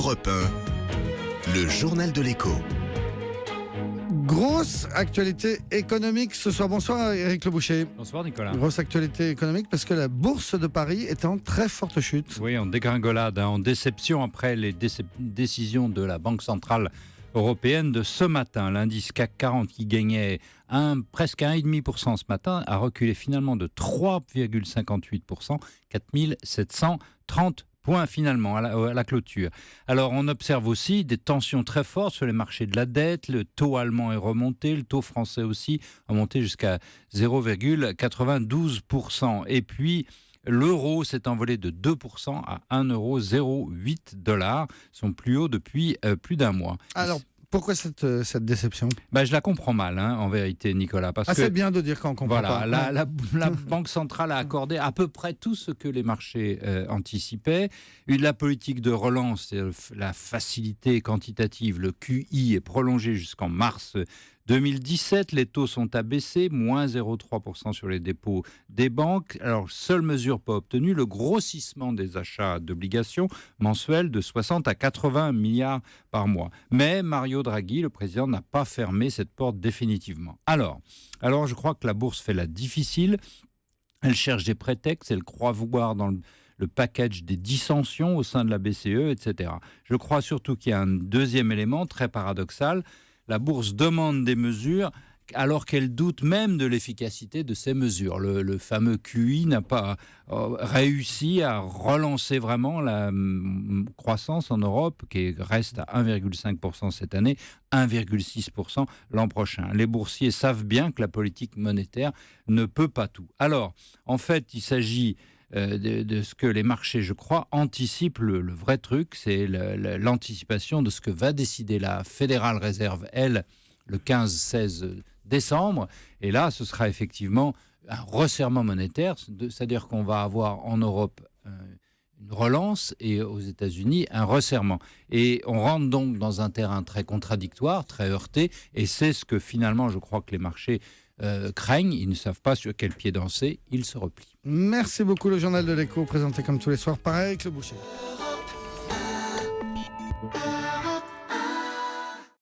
Europe 1, le journal de l'écho. Grosse actualité économique ce soir. Bonsoir Éric Le Boucher. Bonsoir Nicolas. Grosse actualité économique parce que la bourse de Paris est en très forte chute. Oui, en dégringolade, en déception après les décisions de la Banque Centrale Européenne de ce matin. L'indice CAC 40 qui gagnait presque 1,5% ce matin a reculé finalement de 3,58%, 4730 points finalement à la clôture. Alors on observe aussi des tensions très fortes sur les marchés de la dette. Le taux allemand est remonté, le taux français aussi a monté jusqu'à 0,92%. Et puis l'euro s'est envolé de 2% à 1,08$, son plus haut depuis plus d'un mois. Alors pourquoi cette déception ? Je la comprends mal, en vérité, Nicolas. Parce que c'est bien de dire qu'on comprend pas. La Banque centrale a accordé à peu près tout ce que les marchés anticipaient. La politique de relance, la facilité quantitative, le QI est prolongé jusqu'en mars 2017, les taux sont abaissés, moins 0,3% sur les dépôts des banques. Alors, seule mesure pas obtenue, le grossissement des achats d'obligations mensuels de 60 à 80 milliards par mois. Mais Mario Draghi, le président, n'a pas fermé cette porte définitivement. Alors, je crois que la bourse fait la difficile. Elle cherche des prétextes, elle croit voir dans le package des dissensions au sein de la BCE, etc. Je crois surtout qu'il y a un deuxième élément très paradoxal. La bourse demande des mesures alors qu'elle doute même de l'efficacité de ces mesures. Le fameux QI n'a pas réussi à relancer vraiment la croissance en Europe, qui reste à 1,5% cette année, 1,6% l'an prochain. Les boursiers savent bien que la politique monétaire ne peut pas tout. Alors, en fait, il s'agit de ce que les marchés, je crois, anticipent. Le vrai truc, c'est l'anticipation de ce que va décider la Fédérale Réserve, elle, le 15-16 décembre. Et là, ce sera effectivement un resserrement monétaire, c'est-à-dire qu'on va avoir en Europe une relance et aux États-Unis un resserrement. Et on rentre donc dans un terrain très contradictoire, très heurté, et c'est ce que finalement, je crois que les marchés craignent. Ils ne savent pas sur quel pied danser, ils se replient. Merci beaucoup, le journal de l'écho, présenté comme tous les soirs par Éric Le Boucher.